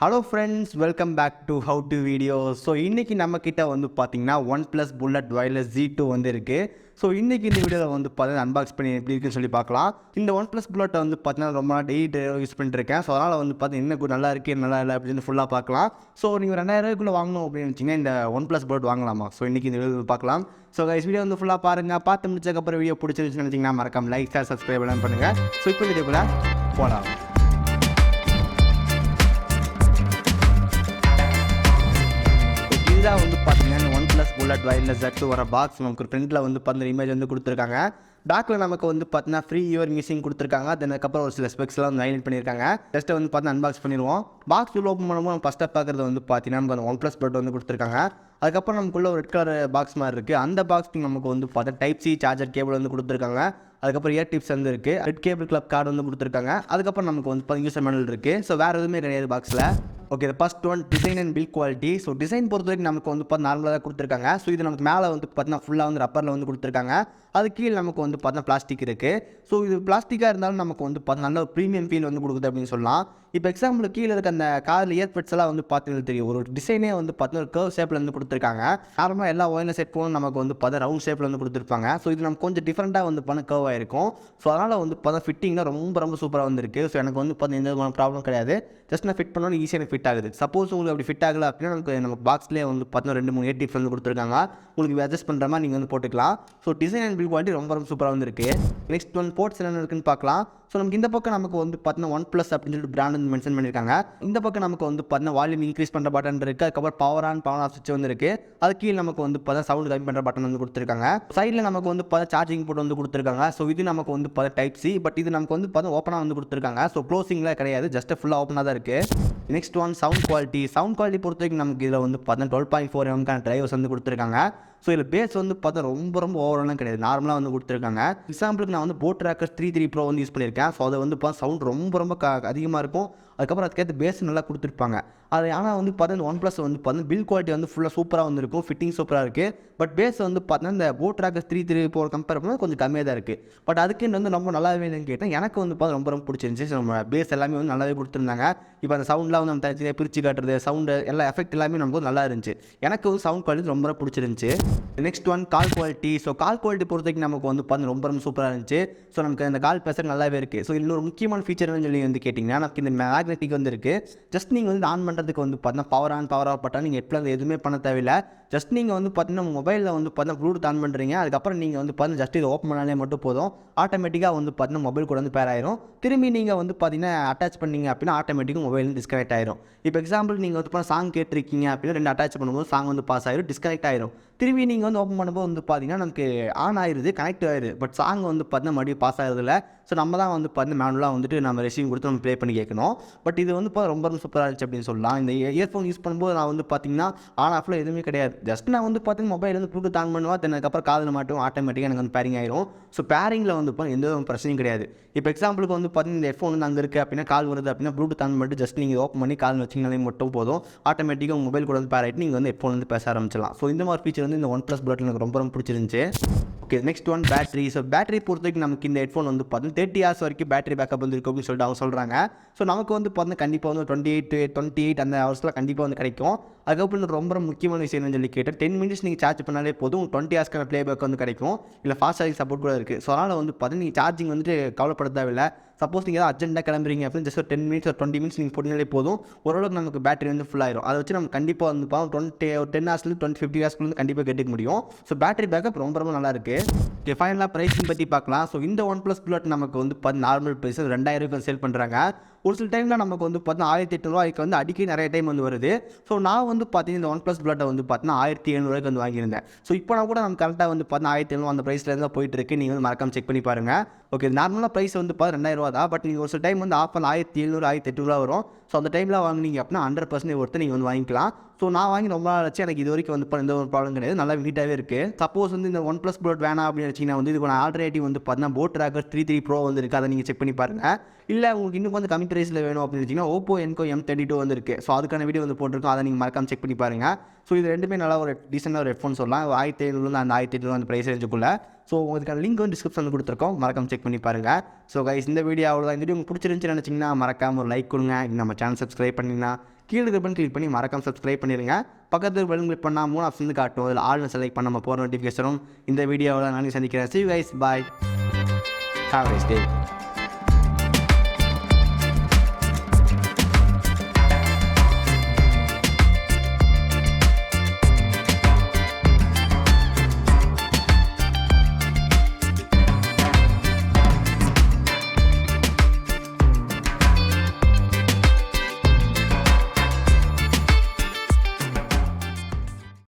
Hello friends, welcome back to How to Videos. So இன்னைக்கு நம்ம கிட்ட வந்து பாத்தீங்கன்னா Oneplus Bullets Wireless Z2 வந்து இருக்கு. ஸோ இன்றைக்கி இந்த வீடியோவில் வந்து பார்த்தீங்கன்னா அன்பாக்ஸ் பண்ணி எப்படி இருக்குன்னு சொல்லி பார்க்கலாம். இந்த OnePlus Bullet வந்து பார்த்தீங்கன்னா ரொம்ப நாள் டெய்லி யூஸ் பண்ணிட்டுருக்கேன். ஸோ அதனால் வந்து பார்த்தீங்கன்னா இன்னும் நல்லா இருக்குது நல்லா இல்லை அப்படின்னு ஃபுல்லாக பார்க்கலாம். ஸோ நீங்கள் 2000 வாங்கணும் அப்படின்னு வச்சிங்கன்னா இந்த OnePlus Bullet வாங்கலாமா? ஸோ இன்றைக்கி இந்த வீடியோ பார்க்கலாம். ஸோ கைஸ் வீடியோ வந்து ஃபுல்லாக பாருங்கள். பார்த்து முடிச்சதுக்கப்புறம் வீடியோ பிடிச்சிருந்துச்சுன்னு நினச்சிங்கன்னா மறக்காம லைக் ஷேர் சப்ஸ்கிரைப் எல்லாம் பண்ணுங்கள். ஸோ இப்போ வீடியோக்குள்ளே போகலாம். இதாக வந்து பார்த்தீங்கன்னா OnePlus Bullets Wireless Z2 வர பாக்ஸ் நமக்கு ஃப்ரண்ட்டில் வந்து பார்த்து இமேஜ் வந்து கொடுத்துருக்காங்க. பேக்கில் நமக்கு வந்து பார்த்தீங்கன்னா ஃப்ரீ யுவர் மியூசிங் கொடுத்துருக்காங்க. அதுக்கப்புறம் ஒரு சில ஸ்பெக்ஸ்லாம் வந்து ஹைலைட் பண்ணியிருக்காங்க. ஜஸ்ட்டை வந்து பார்த்து அன்பாக்ஸ் பண்ணிடுவோம். பாக்ஸ் உள்ள ஓப்பன் பண்ணும்போது நம்ம ஃபஸ்ட்டாக பார்க்குறது வந்து பார்த்தீங்கன்னா நமக்கு அந்த OnePlus Bullet வந்து கொடுத்துருக்காங்க. அதுக்கப்புறம் நமக்குள்ள ஒரு ரெட் கலர் பாக்ஸ் மாதிரி இருக்குது. அந்த பாக்ஸ்க்கு நமக்கு வந்து பார்த்தா டைப் சி சார்ஜர் கேபிள் வந்து கொடுத்துருக்காங்க. அதுக்கப்புறம் இயர் டிப்ஸ் வந்து இருக்குது. ரெட் கேபிள் கிளப் கார்டு வந்து கொடுத்துருக்காங்க. அதுக்கப்புறம் நமக்கு வந்து யூசர் மேனுவல் இருக்குது. ஸோ வேறு எதுவுமே கிடையாது பாக்ஸில். Okay, first one design and build quality. So design பொறுத்த வரைக்கும் நமக்கு வந்து பார்த்து நார்மலாக தான் கொடுத்துருக்காங்க. ஸோ இது நமக்கு மேலே வந்து பார்த்தீங்கன்னா ஃபுல்லாக வந்து ரப்பரில் வந்து கொடுத்துருக்காங்க. அது கீழே நமக்கு வந்து பார்த்தீங்கன்னா பிளாஸ்டிக் இருக்குது. ஸோ இது பிளாஸ்டிக்காக இருந்தாலும் நமக்கு வந்து பார்த்தீங்கன்னா நல்ல ஒரு ப்ரீமியம் ஃபீல் வந்து கொடுக்குது அப்படின்னு சொல்லலாம். இப்போ எக்ஸாம்பிள் கீழே இருக்க அந்த காரில் இயர்பட்ஸ் எல்லாம் வந்து பார்த்தீங்கன்னா தெரியும். ஒரு டிசைனே வந்து பார்த்தீங்கன்னா ஒரு கர்வ் ஷேப்பில் வந்து கொடுத்துருக்காங்க. நார்மலாக எல்லா ஒயர்லெஸ் ஹெட்ஃபோனும் நமக்கு வந்து பார்த்தா ரவுண்ட் ஷேப்பில் வந்து கொடுத்துருப்பாங்க. ஸோ இது நமக்கு கொஞ்சம் டிஃப்ரெண்ட்டாக வந்து பண்ண கர்வ் ஆயிருக்கும். ஸோ அதனால் வந்து பார்த்தா ஃபிட்டிங்னா ரொம்ப சூப்பராக வந்துருக்கு. ஸோ எனக்கு வந்து பார்த்தீங்கன்னா எந்த விதமான ப்ராப்ளம் கிடையாது. ஜஸ்ட் நான் ஃபிட் பண்ணோன்னு ஈஸியாக எனக்கு ஃபிட் ஆகுது. சப்போஸ் உங்களுக்கு அப்படி ஃபிட் ஆகலை அப்படின்னா நமக்கு பாக்ஸ்லேயே வந்து பார்த்தீங்கன்னா 2-3 இயர் டிப்ஸ் வந்து கொடுத்துருக்காங்க. உங்களுக்கு அட்ஜஸ்ட் பண்ணுற மாதிரி நீங்கள் வந்து போட்டுக்கலாம். So design and build quality ரொம்ப சூப்பராக வந்துருக்கு. நெக்ஸ்ட் ஒன் போர்ட்ஸ் என்ன இருக்குன்னு பார்க்கலாம். ஸோ நமக்கு இந்த பக்கம் நமக்கு வந்து பார்த்தீங்கன்னா OnePlus அப்படின்னு சொல்லிட்டு பிராண்ட் வந்து மென்ஷன் பண்ணியிருக்காங்க. இந்த பக்கம் நமக்கு வந்து பார்த்தீங்கன்னா வால்யூம் இன்க்ரீஸ் பண்ணுற பட்டன் இருக்குது. அதுக்கப்புறம் பவர் ஆன் பவர் ஆஃப் சுவிட்ச் வந்து இருக்குது. அது கீழே நமக்கு வந்து பார்த்தா சவுண்ட் கம்மி பண்ணுற பட்டன் வந்து கொடுத்துருக்காங்க. சைடில் நமக்கு வந்து பார்த்தா சார்ஜிங் போர்ட் வந்து கொடுத்துருக்காங்க. ஸோ இது நமக்கு வந்து பார்த்தா டைப் சி. பட் இது நமக்கு வந்து பார்த்தா ஓப்பனாக வந்து கொடுத்துருக்காங்க. ஸோ க்ளோசிங்லாம் கிடையாது, ஜஸ்ட் ஃபுல்லாக ஓப்பனாக தான் இருக்குது. Next one sound quality. Sound quality பொறுத்த வரைக்கும் நமக்கு இதில் வந்து பார்த்தா 12.4 mm டிரைவர்ஸ் வந்து கொடுத்துருக்காங்க. ஸோ இதில் பேஸ் வந்து பார்த்தா ரொம்ப ஓவரெல்லாம் கிடையாது, நார்மலாக வந்து கொடுத்துருக்காங்க. எக்ஸாம்பிளுக்கு நான் வந்து போட் ட்ராக்கர் 3 Pro வந்து யூஸ் பண்ணியிருக்கேன். ஸோ அதை வந்து பார்த்தா சவுண்ட் ரொம்ப அதிகமாக இருக்கும். அதுக்கப்புறம் அதுக்கேற்ற பேஸ் நல்லா கொடுத்துருப்பாங்க. அது ஆனால் வந்து பார்த்தா இந்த OnePlus வந்து பார்த்தா பில்ட் குவாலிட்டி வந்து ஃபுல்லாக சூப்பராக வந்துருக்கும். ஃபிட்டிங் சூப்பராக இருக்குது. பட் பேஸ் வந்து பார்த்தீங்கன்னா இந்த போட் ட்ராக்கர் 3 Pro கம்பேர் பண்ணால் கொஞ்சம் கம்மியாக தான் இருக்குது. பட் அதுக்கு வந்து ரொம்ப நல்லாவே இல்லைன்னு கேட்டேன். எனக்கு வந்து பார்த்தா ரொம்ப பிடிச்சிருந்துச்சி. ஸோ நம்ம பேஸ் எல்லாமே வந்து நல்லாவே கொடுத்துருந்தாங்க. இப்போ அந்த சவுண்ட்லாம் வந்து நம்ம தனித்தனியாக பிரித்து காட்டுறது, சவுண்டு எல்லா எஃபெக்ட் எல்லாமே நமக்கு வந்து நல்லா இருந்துச்சு. எனக்கு வந்து சவுண்ட் குவாலிட்டி ரொம்ப பிடிச்சிருந்துச்சு. Next one call quality. So call quality பொறுத்த வரைக்கும் நமக்கு வந்து பார்த்தா ரொம்ப சூப்பராக இருந்துச்சு. ஸோ நமக்கு அந்த கால் பேசுறது நல்லாவே இருக்குது. ஸோ இன்னொரு முக்கியமான ஃபீச்சர்னு சொல்லி வந்து கேட்டிங்கன்னா நமக்கு இந்த மேக்னெட்டிக் வந்து இருக்குது. ஜஸ்ட் நீங்கள் வந்து ஆன் பண்ணுறதுக்கு வந்து பார்த்தீங்கன்னா பவர் ஆன் பவர் ஆஃப் பட்டா நீங்கள் ஹெட்ஃபோன் எதுவுமே பண்ண தேவையில்லை. ஜஸ்ட் நீங்கள் வந்து பார்த்தீங்கன்னா மொபைலில் வந்து பார்த்தீங்கன்னா ப்ளூடூத் ஆன் பண்ணுறீங்க. அதுக்கப்புறம் நீங்கள் வந்து பார்த்தீங்கன்னா ஜஸ்ட் இதை ஓப்பன் பண்ணாலே மட்டும் போதும். ஆட்டோமேட்டிக்காக வந்து பார்த்தீங்கன்னா மொபைல் கூட வந்து பேர் ஆயிரும். திரும்பி நீங்கள் வந்து பார்த்தீங்கன்னா அட்டாச் பண்ணிங்க அப்படின்னா ஆட்டோமேட்டிக்காக மொபைல் டிஸ்கனெக்ட் ஆயிரும். இப்போ எக்ஸாம்பிள் நீங்கள் வந்து பார்த்தா சாங் கேட்டிருக்கீங்க அப்படின்னா 2 அட்டாச் பண்ணும்போது சாங் வந்து பாஸ் ஆயிரும், டிஸ்கனெக்ட் ஆயிரும். திரும்பி நீங்கள் வந்து ஓப்பன் பண்ணும்போது வந்து பார்த்தீங்கன்னா நமக்கு ஆன் ஆயிடுது, கனெக்ட் ஆயிடுது. பட் சாங் வந்து பார்த்தீங்கன்னா மறுபடியும் பாஸ் ஆகிறதில்ல. ஸோ நம்ம தான் வந்து பார்த்தீங்கன்னா மேனுவலாக வந்துட்டு நம்ம ரெசியூம் கொடுத்து நம்ம ப்ளே பண்ணி கேட்கணும். பட் இது வந்து ரொம்ப சூப்பராக இருந்துச்சு அப்படின்னு சொல்லலாம். இந்த இயர்ஃபோன் யூஸ் பண்ணும்போது நான் வந்து பார்த்தீங்கன்னா ஆன் ஆஃபில் எதுவுமே கிடையாது. ஜஸ்ட் நான் வந்து பார்த்தீங்கன்னா மொபைல் வந்து ப்ளூடூத் ஆன் பண்ணுவேன். அதுக்கப்புறம் காதில் மாட்டும், ஆட்டோமேட்டிக்காக எனக்கு வந்து பேரிங் ஆயிரும். ஸோ பேரிங்கில் வந்து எந்த பிரச்சனையும் கிடையாது. இப்போ எக்ஸாம்பிளுக்கு வந்து பார்த்தீங்கன்னா இந்த ஹெட்ஃபோன் வந்து அங்கே இருக்குது அப்படின்னா கால் வருது அப்படின்னா ப்ளூடூத் ஆன் பண்ணிட்டு ஜஸ்ட் நீங்கள் ஓப்பன் பண்ணி கால் வச்சிங்கனாலே மட்டும் போதும். ஆட்டோமேட்டிக்காக மொபைல் கூட வந்து பேர் ஆகிட்டு நீங்கள் வந்து ஹெட்ஃபோன் வந்து பேச ஆரம்பிச்சிடலாம். ஸோ இந்த மாதிரி ஃபீச்சர் வந்து இந்த OnePlus Bullet எனக்கு ரொம்ப பிடிச்சிருந்துச்சு. Okay, next one battery. So battery பொறுத்த வரைக்கும் நமக்கு இந்த ஹெட்ஃபோன் வந்து பார்த்தீங்கன்னா 30 hours வரைக்கும் பேட்டரி பேக்கப் வந்து இருக்கும் அப்படின்னு சொல்லிட்டு அவங்க சொல்கிறாங்க. ஸோ நமக்கு வந்து பார்த்தீங்கன்னா கண்டிப்பாக வந்து 28 அந்த ஹவர்ஸில் கண்டிப்பாக வந்து கிடைக்கும். அதுக்கப்புறம் ரொம்ப முக்கியமான விஷயம் என்னன்னு சொல்லி கேட்டால் 10 minutes நீங்கள் சார்ஜ் பண்ணாலே போதும் 20 hours ப்ளே பேக் வந்து கிடைக்கும். இல்லை ஃபாஸ்ட் சார்ஜிங் சப்போர்ட் கூட இருக்குது. ஸோ அதனால் வந்து பார்த்தீங்கன்னா நீங்கள் சார்ஜிங் வந்துட்டு கவலைப்பட தேவையில்லை. சப்போஸ் நீங்கள் ஏதாவது அர்ஜென்ட்டாக கிளம்புறீங்க அப்படின்னு ஜஸ்ட் ஒரு 10 minutes ஒரு 20 minutes நீங்கள் போட்டினாலே போதும், ஓரளவுக்கு நமக்கு பேட்டரி வந்து ஃபுல் ஆயிரும். அதை வச்சு நம்ம கண்டிப்பாக வந்து 10 hours 50 hours வந்து கண்டிப்பாக கேட்டுக்க முடியும். ஸோ பேட்டரி பேக்கப் ரொம்ப நல்லா இருக்குது. ஃபைனலாக ப்ரைஸிங் பற்றி பார்க்கலாம். ஸோ இந்த OnePlus Bullet நமக்கு வந்து நார்மல் ப்ரைஸ் 2000 சேல் பண்ணுறாங்க. ஒரு சில டைமில் நமக்கு வந்து பார்த்தீங்கன்னா 1800 வந்து அடிக்கடி நிறைய டைம் வந்து வருது. ஸோ நான் வந்து பார்த்தீங்கன்னா இந்த OnePlus Bullet வந்து பார்த்தீங்கன்னா 1700 வந்து வாங்கியிருந்தேன். ஸோ இப்போ நான் கூட நம்ம கரெக்டாக வந்து பார்த்தீங்கன்னா 1700 அந்த ப்ரைஸ்லேருந்து தான் போயிட்டு இருக்கு. நீங்கள் வந்து மறக்காம செக் பண்ணி பாருங்கள். ஓகே, நார்மலாக ப்ரைஸ் வந்து பார்த்தா 2000 தான். பட் நீங்கள் ஒரு சில டைம் வந்து ஆஃபர் 1700 1800 வரும். ஸோ அந்த டைமில் வாங்கினீங்க அப்படின்னா 100% ஒருத்தர் நீங்கள் வந்து வாங்கிக்கலாம். ஸோ நான் வாங்கி ரொம்ப நாள் ஆச்சு. எனக்கு இது வரைக்கும் வந்து எந்த ஒரு ப்ராப்ளம் கிடையாது, நல்லா நீட்டாகவே இருக்குது. சப்போஸ் வந்து இந்த OnePlus Bullet வேணாம் அப்படின்னு வச்சிங்கன்னா வந்து இதுக்கு ஆல்டர்னேட்டிவ் வந்து பார்த்தீங்கன்னா போட் ட்ராக்கர் 3 Pro வந்து இருக்குது. அதை நீங்கள் செக் பண்ணி பாருங்கள். இல்லை உங்களுக்கு இன்னும் கொஞ்சம் கம்மி ப்ரைஸில் வேணும் அப்படின்னு வச்சிங்கன்னா Oppo Enco M32 வந்து இருக்குது. ஸோ அதுக்கான வீடியோ வந்து போட்டிருக்கோம், அதை நீங்கள் மறக்காம செக் பண்ணி பாருங்கள். ஸோ இது ரெண்டுமே நல்லா ஒரு டீசெண்டாக ஒரு ஹெட்ஃபோன் சொல்லலாம். 1500 அந்த 1800 அந்த ப்ரைஸ் ரேஞ்சுக்குள்ளே. ஸோ உங்களுக்கான லிங்க் வந்து டிஸ்கிரிப்ஷனில் கொடுத்துருக்கோம், மறக்காம செக் பண்ணி பாருங்கள். ஸோ கைஸ் இந்த வீடியோ அவ்வளோதான். இந்த வீடியோ உங்களுக்கு பிடிச்சிருந்துச்சுன்னு நினச்சிங்கன்னா மறக்காமல் ஒரு லைக் கொடுங்க. நம்ம சேனல் சப்ஸ்கிரைப் பண்ணிங்கன்னா கீழே இருக்கிற பட்டன் கிளிக் பண்ணி மறக்காம சப்ஸ்கிரைப் பண்ணிடுங்க. பக்கத்தில் பட்டன் கிளிக் பண்ணால் 3 ஆப்ஷன் காட்டும். அதில் ஆல்னு செலக்ட் பண்ண நம்ம போகிற நோட்டிஃபிகேஷனும் இந்த வீடியோவில் நான் சந்திக்கிறேன். See you guys, bye. Have a nice day.